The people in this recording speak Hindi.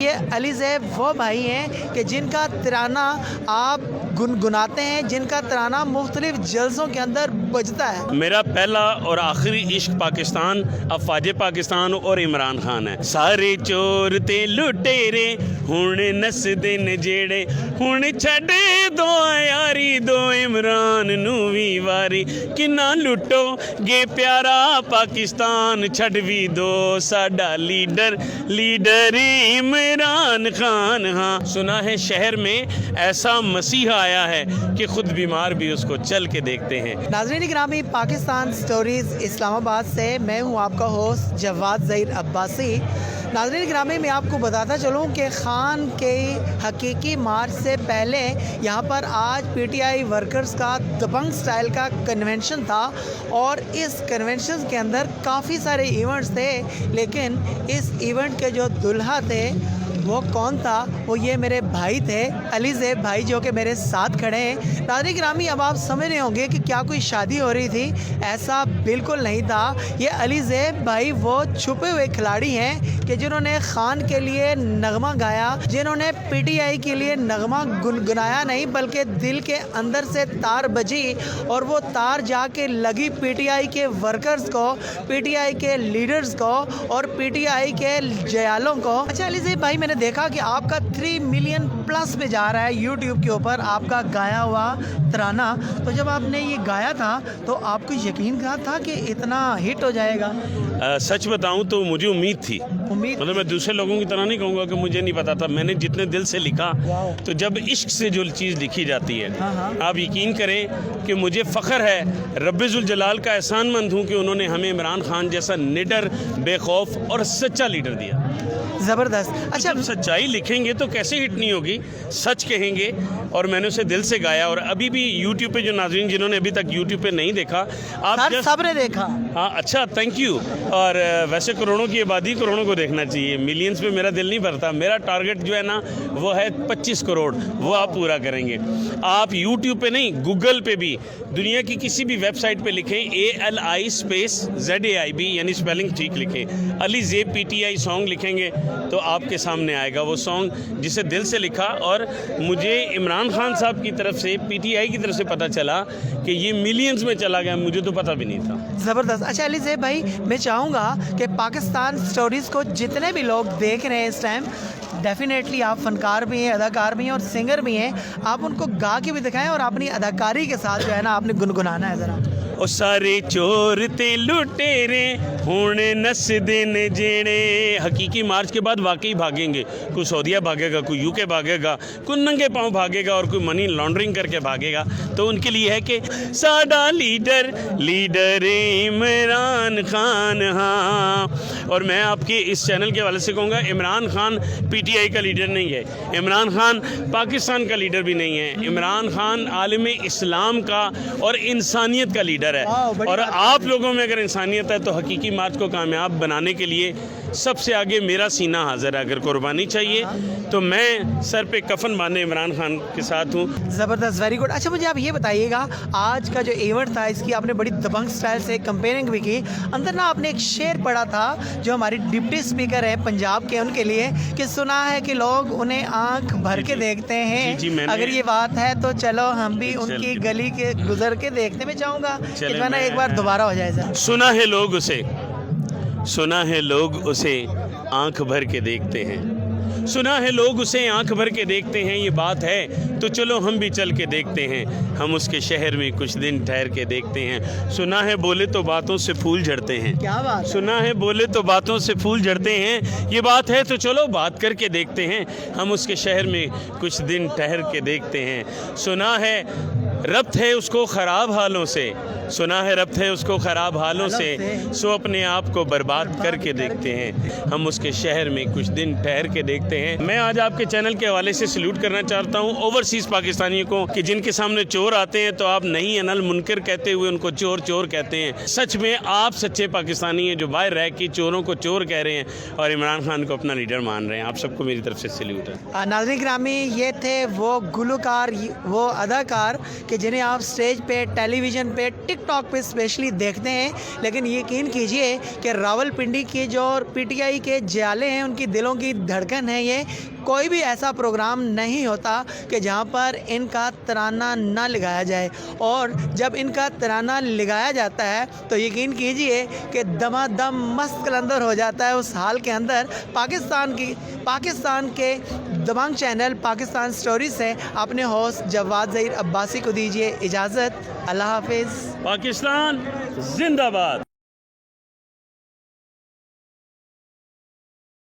ये अली ज़ैब वो भाई हैं कि जिनका तराना आप गुनगुनाते हैं, जिनका तराना मुख्तलिफ जलसों के अंदर बजता है। मेरा पहला और आखिरी इश्क पाकिस्तान, अफवाज पाकिस्तान और इमरान खान है। सारे चोर ते लुटेरे हुण नसदे ने जेड़े, हुण छड़े दो यारी दो इमरान नू वी वारी, किन्ना लुटो गे प्यारा पाकिस्तान, छड़ भी दो साडा लीडर लीडर इमरान खान। हाँ, सुना है शहर में ऐसा मसीहा आया है कि खुद बीमार भी उसको चल के देखते हैं। नाज़रीन ग्रामी, पाकिस्तान स्टोरीज़ इस्लामाबाद से मैं हूँ आपका होस्ट जवाद ज़हीर अब्बासी। नाज़रीन ग्रामी, मैं आपको बताता चलूँ कि खान के हकीकी मार्च से पहले यहाँ पर आज पीटीआई वर्कर्स का दबंग स्टाइल का कन्वेंशन था और इस कन्वेंशन के अंदर काफ़ी सारे इवेंट्स थे, लेकिन इस इवेंट के जो दुल्हा थे वो कौन था? वो ये मेरे भाई थे, अली ज़ैब भाई, जो कि मेरे साथ खड़े हैं। नाज़रीन ग्रामी, अब आप समझ रहे होंगे कि क्या कोई शादी हो रही थी, ऐसा बिल्कुल नहीं था। ये अली ज़ैब भाई वो छुपे हुए खिलाड़ी हैं कि जिन्होंने खान के लिए नगमा गाया, जिन्होंने पीटीआई के लिए नगमा गुनगुनाया नहीं बल्कि दिल के अंदर से तार बजी और वो तार जाके लगी पीटीआई के वर्कर्स को, पीटीआई के लीडर्स को और पीटीआई के जयालों को। अच्छा अली ज़ैब भाई, मैंने देखा कि आपका 3 मिलियन प्लस पे जा रहा है यूट्यूब के ऊपर आपका गाया हुआ तराना। तो जब आपने ये गाया था तो आपको यकीन था कि इतना हिट हो जाएगा? सच बताऊं तो मुझे उम्मीद थी। मतलब मैं दूसरे लोगों की तरह नहीं कहूँगा कि मुझे नहीं पता था। मैंने जितने दिल से लिखा, तो जब इश्क से जो चीज़ लिखी जाती है, आप यकीन करें कि मुझे फ़ख्र है, रब्बुल जलाल का एहसानमंद हूँ कि उन्होंने हमें इमरान खान जैसा निडर, बेखौफ और सच्चा लीडर दिया। ज़बरदस्त। अच्छा, जब सच्चाई लिखेंगे तो कैसे हिट नहीं होगी, सच कहेंगे। और मैंने उसे दिल से गाया। और अभी भी यूट्यूब पे जो नाज़रीन जिन्होंने अभी तक यूट्यूब पे नहीं देखा, आप सबने देखा। हाँ, अच्छा, थैंक यू। और वैसे करोड़ों की आबादी, करोड़ों को देखना चाहिए, मिलियंस पे मेरा दिल नहीं भरता। मेरा टारगेट जो है ना वो है 25 करोड़, वो आप पूरा करेंगे। आप यूट्यूब पे नहीं, गूगल पे भी, दुनिया की किसी भी वेबसाइट पे लिखें ALI स्पेस ZAIB, यानी स्पेलिंग ठीक लिखें, अली ज़ैब PTI सॉन्ग लिखेंगे तो आपके सामने आएगा वो सॉन्ग जिसे दिल से लिखा। और मुझे इमरान खान साहब की तरफ से, PTI की तरफ से पता चला कि ये मिलियंस में चला गया, मुझे तो पता भी नहीं था। ज़बरदस्त। अच्छा अली ज़ैब भाई, मैं चाहूँगा कि पाकिस्तान स्टोरीज़ को जितने भी लोग देख रहे हैं इस टाइम, डेफिनेटली आप फ़नकार भी हैं, अदाकार भी हैं और सिंगर भी हैं, आप उनको गा के भी दिखाएं और अपनी अदाकारी के साथ जो है ना आपने गुनगुनाना है ज़रा। ओ सारे चोर ते लुटेरे हुण नसदे ने जेड़े। हकीकी मार्च के बाद वाकई भागेंगे, कोई सऊदीया भागेगा, कोई UK भागेगा, कोई नंगे पाँव भागेगा और कोई मनी लॉन्ड्रिंग करके भागेगा। तो उनके लिए है कि साडा लीडर लीडर इमरान खान। हाँ, और मैं आपके इस चैनल के हवाले से कहूँगा, इमरान खान PTI का लीडर नहीं है, इमरान खान पाकिस्तान का लीडर भी नहीं है, इमरान खान आलम इस्लाम का और इंसानियत का लीडर है। और आप लोगों में अगर इंसानियत है तो हकीकी मार्च को कामयाब बनाने के लिए सबसे आगे मेरा सीना हाजिर है। अगर कुर्बानी चाहिए तो मैं सर पे कफन बांधे इमरान खान के साथ हूँ। ज़बरदस्त, वेरी गुड। अच्छा मुझे आप ये बताइएगा, आज का जो इवेंट था इसकी आपने बड़ी दबंग स्टाइल से कंपेयरिंग भी की। अंदर ना आपने एक शेर पढ़ा था जो हमारी डिप्टी स्पीकर है पंजाब के, उनके लिए, कि सुना है कि लोग उन्हें आंख भर के देखते हैं। अगर ये बात है तो चलो हम भी उनकी गली के गुजर के देखते। मैं चाहूँगा एक बार दोबारा हो जाए सर। सुना है लोग उसे, सुना है लोग उसे आंख भर के देखते हैं, सुना है लोग उसे आंख भर के देखते हैं। ये बात है तो चलो हम भी चल के देखते हैं, हम उसके शहर में कुछ दिन ठहर के देखते हैं। सुना है बोले तो बातों से फूल झड़ते हैं। क्या बात? सुना है बोले तो बातों से फूल झड़ते हैं। ये बात है तो चलो बात करके देखते हैं, हम उसके शहर में कुछ दिन ठहर के देखते हैं। सुना है रब्त है उसको ख़राब हालों से, सुना है रब्त है उसको ख़राब हालों से, सो अपने आप को बर्बाद करके देखते हैं, हम उसके शहर में कुछ दिन ठहर के देखते हैं। मैं आज आपके चैनल के हवाले से सल्यूट करना चाहता हूँ ओवरसीज़ पाकिस्तानियों को कि जिनके सामने चोर आते हैं तो आप नहीं अनल मुनकर कहते हुए उनको चोर चोर कहते हैं। सच में आप सच्चे पाकिस्तानी हैं जो बाहर रह के चोरों को चोर कह रहे हैं और इमरान खान को अपना लीडर मान रहे हैं। आप सबको मेरी तरफ से सल्यूट है। नाज़रीन ग्रामी, ये थे वो गुलकार, वो अदाकार कि जिन्हें आप स्टेज पे, टेलीविज़न पे, टिकटॉक पे स्पेशली देखते हैं, लेकिन यकीन कीजिए कि रावलपिंडी के जो पीटीआई के जाले हैं, उनकी दिलों की धड़कन है ये। कोई भी ऐसा प्रोग्राम नहीं होता कि जहाँ पर इनका तराना ना लगाया जाए, और जब इनका तराना लगाया जाता है तो यकीन कीजिए कि दमादम मस्त कलंदर हो जाता है। उस हाल के अंदर पाकिस्तान के दबंग चैनल पाकिस्तान स्टोरीज से अपने होस्ट जवाद ज़हीर अब्बासी को दीजिए इजाज़त। अल्लाह हाफिज़। पाकिस्तान जिंदाबाद।